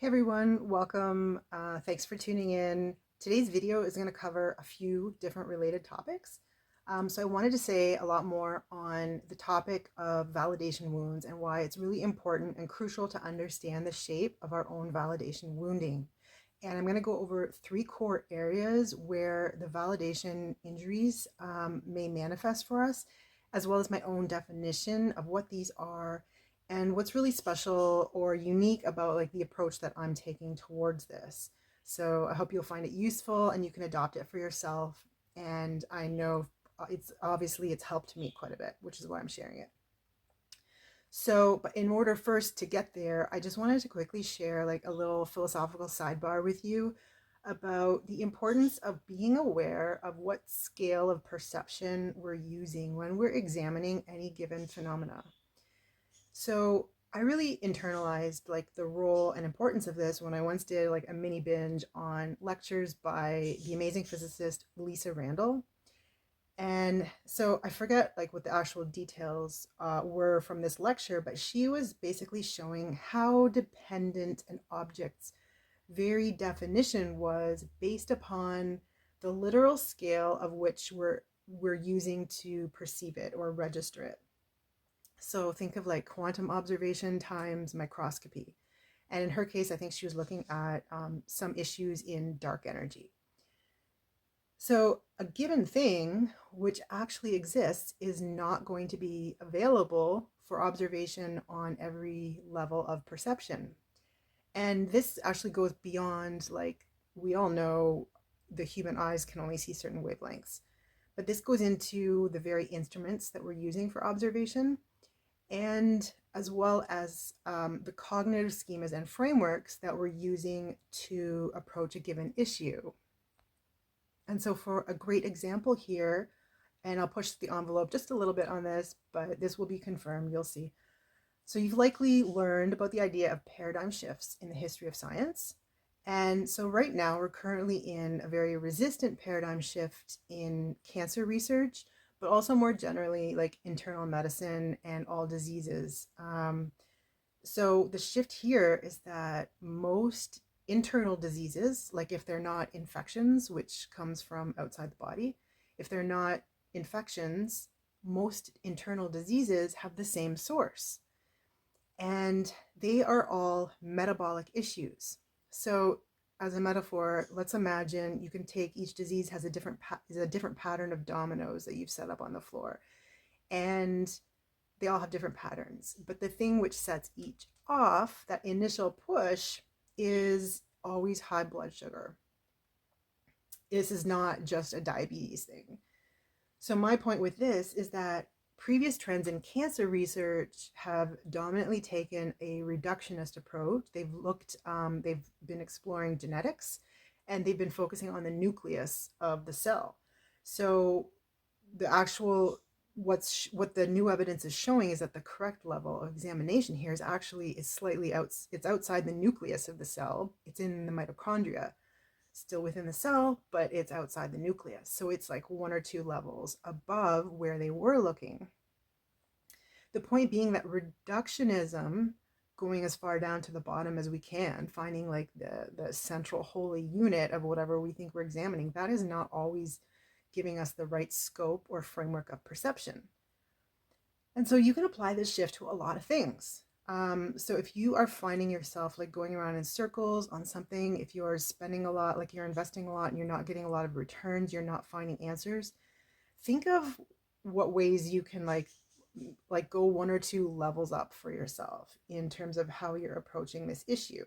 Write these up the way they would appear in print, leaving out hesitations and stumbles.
Hey everyone, welcome. Thanks for tuning in. Today's video is going to cover a few different related topics. So I wanted to say a lot more on the topic of validation wounds and why it's really important and crucial to understand the shape of our own validation wounding. And I'm going to go over three core areas where the validation injuries may manifest for us, as well as my own definition of what these are and what's really special or unique about like the approach that I'm taking towards this. So I hope you'll find it useful and you can adopt it for yourself. And I know it's helped me quite a bit, which is why I'm sharing it. So, but in order first to get there, I just wanted to quickly share like a little philosophical sidebar with you about the importance of being aware of what scale of perception we're using when we're examining any given phenomena. So I really internalized like the role and importance of this when I once did like a mini binge on lectures by the amazing physicist Lisa Randall. And so I forget like what the actual details were from this lecture, but she was basically showing how dependent an object's very definition was based upon the literal scale of which we're using to perceive it or register it. So think of like quantum observation times microscopy. And in her case, I think she was looking at some issues in dark energy. So a given thing which actually exists is not going to be available for observation on every level of perception. And this actually goes beyond, like, we all know the human eyes can only see certain wavelengths. But this goes into the very instruments that we're using for observation, and as well as the cognitive schemas and frameworks that we're using to approach a given issue. And so for a great example here, and I'll push the envelope just a little bit on this, but this will be confirmed, you'll see. So you've likely learned about the idea of paradigm shifts in the history of science. And so right now we're currently in a very resistant paradigm shift in cancer research, but also more generally like internal medicine and all diseases. So the shift here is that most internal diseases, like if they're not infections, which comes from outside the body, if they're not infections, most internal diseases have the same source. And they are all metabolic issues. So as a metaphor, let's imagine you can take each disease has a different pattern of dominoes that you've set up on the floor. And they all have different patterns. But the thing which sets each off, that initial push, is always high blood sugar. This is not just a diabetes thing. So my point with this is that previous trends in cancer research have dominantly taken a reductionist approach. They've been exploring genetics, and they've been focusing on the nucleus of the cell. So the actual what the new evidence is showing is that the correct level of examination here is slightly it's outside the nucleus of the cell. It's in the mitochondria, still within the cell, but it's outside the nucleus. So it's like one or two levels above where they were looking. The point being that reductionism, going as far down to the bottom as we can, finding like the central holy unit of whatever we think we're examining, that is not always giving us the right scope or framework of perception. And so you can apply this shift to a lot of things. So if you are finding yourself like going around in circles on something, if you're spending a lot, like you're investing a lot and you're not getting a lot of returns, you're not finding answers, think of what ways you can like go one or two levels up for yourself in terms of how you're approaching this issue.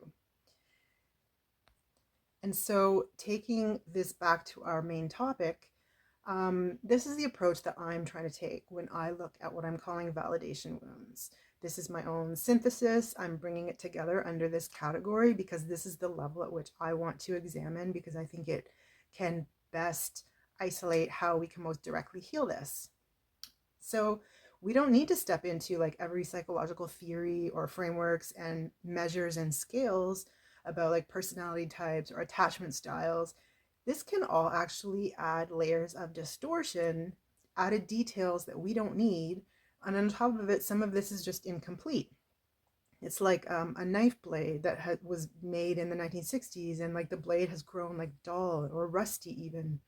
And so taking this back to our main topic, this is the approach that I'm trying to take when I look at what I'm calling validation wounds. This is my own synthesis. I'm bringing it together under this category because this is the level at which I want to examine, because I think it can best isolate how we can most directly heal this. So we don't need to step into like every psychological theory or frameworks and measures and scales about like personality types or attachment styles. This can all actually add layers of distortion, added details that we don't need. And on top of it, some of this is just incomplete. It's like a knife blade that was made in the 1960s, and like the blade has grown like dull or rusty even.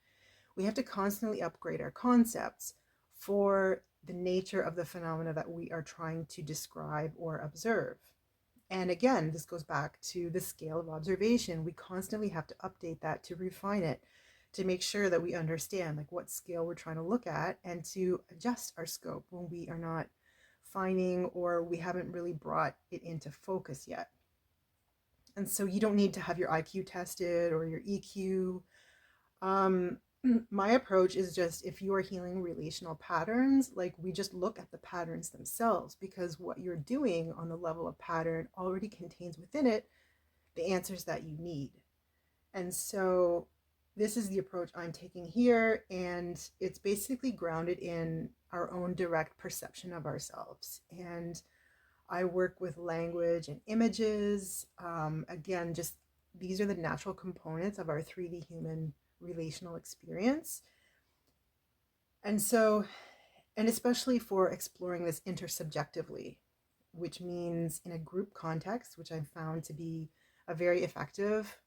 We have to constantly upgrade our concepts for the nature of the phenomena that we are trying to describe or observe. And again, this goes back to the scale of observation. We constantly have to update that to refine it, to make sure that we understand like what scale we're trying to look at, and to adjust our scope when we are not finding or we haven't really brought it into focus yet. And so you don't need to have your IQ tested or your EQ. Um, my approach is just, if you are healing relational patterns, like we just look at the patterns themselves, because what you're doing on the level of pattern already contains within it the answers that you need. And so this is the approach I'm taking here, and it's basically grounded in our own direct perception of ourselves. And I work with language and images. Again, just these are the natural components of our 3D human relational experience. And so, and especially for exploring this intersubjectively, which means in a group context, which I've found to be a very effective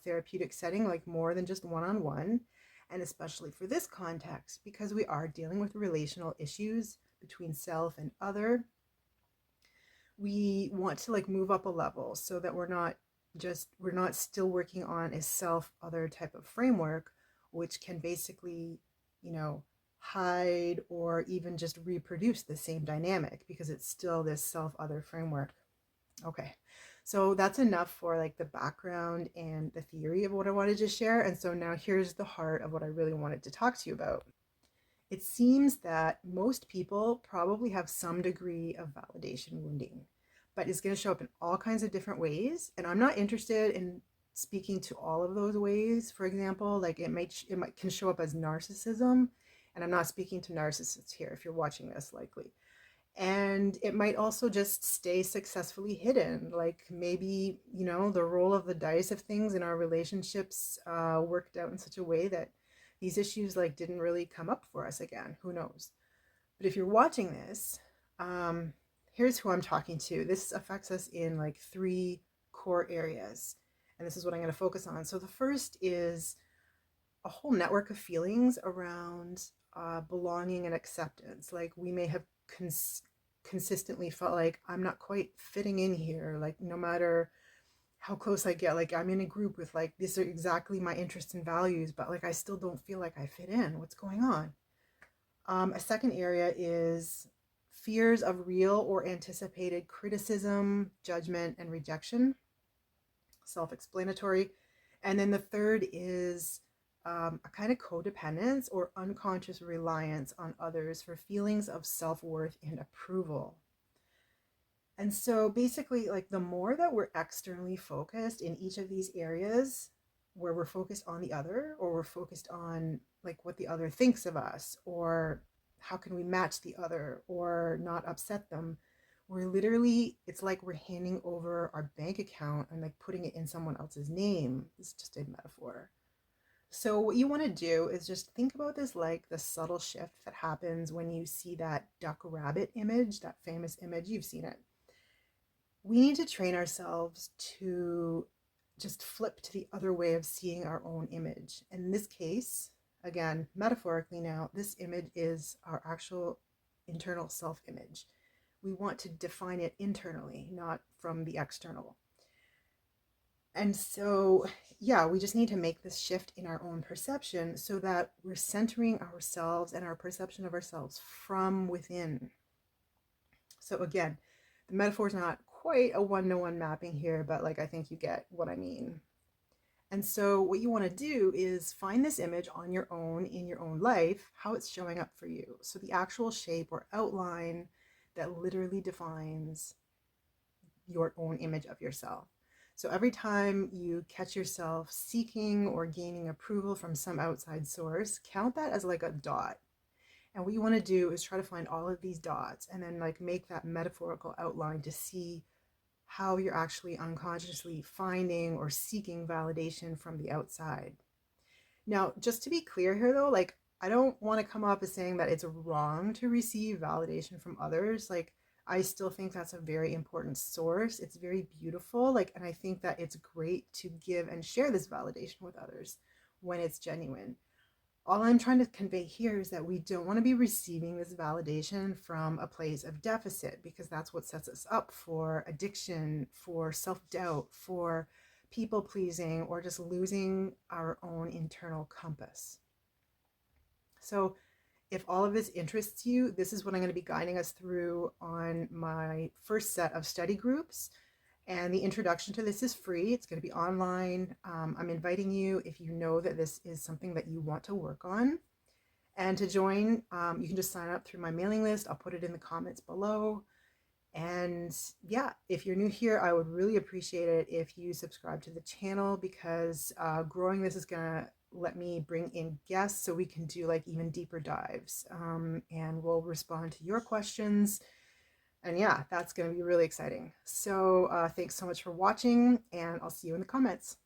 therapeutic setting, like more than just one on one. And especially for this context, because we are dealing with relational issues between self and other, we want to like move up a level so that we're not still working on a self other type of framework, which can basically, you know, hide or even just reproduce the same dynamic because it's still this self other framework. Okay, so that's enough for like the background and the theory of what I wanted to share. And so now here's the heart of what I really wanted to talk to you about. It seems that most people probably have some degree of validation wounding, but it's going to show up in all kinds of different ways. And I'm not interested in speaking to all of those ways. For example, like it might can show up as narcissism, and I'm not speaking to narcissists here if you're watching this, likely. And it might also just stay successfully hidden, like maybe, you know, the roll of the dice of things in our relationships worked out in such a way that these issues like didn't really come up for us again. Who knows? But if you're watching this, um, here's who I'm talking to. This affects us in like three core areas, and this is what I'm going to focus on. So the first is a whole network of feelings around belonging and acceptance. Like we may have consistently felt like I'm not quite fitting in here. Like no matter how close I get, like I'm in a group with like these are exactly my interests and values, but like I still don't feel like I fit in. What's going on? A second area is fears of real or anticipated criticism, judgment, and rejection. Self-explanatory. And then the third is a kind of codependence or unconscious reliance on others for feelings of self-worth and approval. And so basically, like the more that we're externally focused in each of these areas, where we're focused on the other, or we're focused on like what the other thinks of us, or how can we match the other or not upset them, we're literally, it's like we're handing over our bank account and like putting it in someone else's name. It's just a metaphor. So what you want to do is just think about this like the subtle shift that happens when you see that duck rabbit image, that famous image. You've seen it. We need to train ourselves to just flip to the other way of seeing our own image. And in this case, again, metaphorically now, this image is our actual internal self image. We want to define it internally, not from the external. And so, yeah, we just need to make this shift in our own perception so that we're centering ourselves and our perception of ourselves from within. So, again, the metaphor is not quite a one-to-one mapping here, but like I think you get what I mean. And so, what you want to do is find this image on your own in your own life, how it's showing up for you. So, the actual shape or outline that literally defines your own image of yourself. So every time you catch yourself seeking or gaining approval from some outside source, count that as like a dot. And what you want to do is try to find all of these dots and then like make that metaphorical outline to see how you're actually unconsciously finding or seeking validation from the outside. Now, just to be clear here though, like I don't want to come off as saying that it's wrong to receive validation from others. Like I still think that's a very important source. It's very beautiful. And I think that it's great to give and share this validation with others when it's genuine. All I'm trying to convey here is that we don't want to be receiving this validation from a place of deficit, because that's what sets us up for addiction, for self-doubt, for people pleasing, or just losing our own internal compass. So if all of this interests you, this is what I'm going to be guiding us through on my first set of study groups. And the introduction to this is free. It's going to be online. I'm inviting you, if you know that this is something that you want to work on. And to join, you can just sign up through my mailing list. I'll put it in the comments below. And yeah, if you're new here, I would really appreciate it if you subscribe to the channel, because growing this is gonna let me bring in guests so we can do like even deeper dives, and we'll respond to your questions. And yeah, that's gonna be really exciting. So thanks so much for watching, and I'll see you in the comments.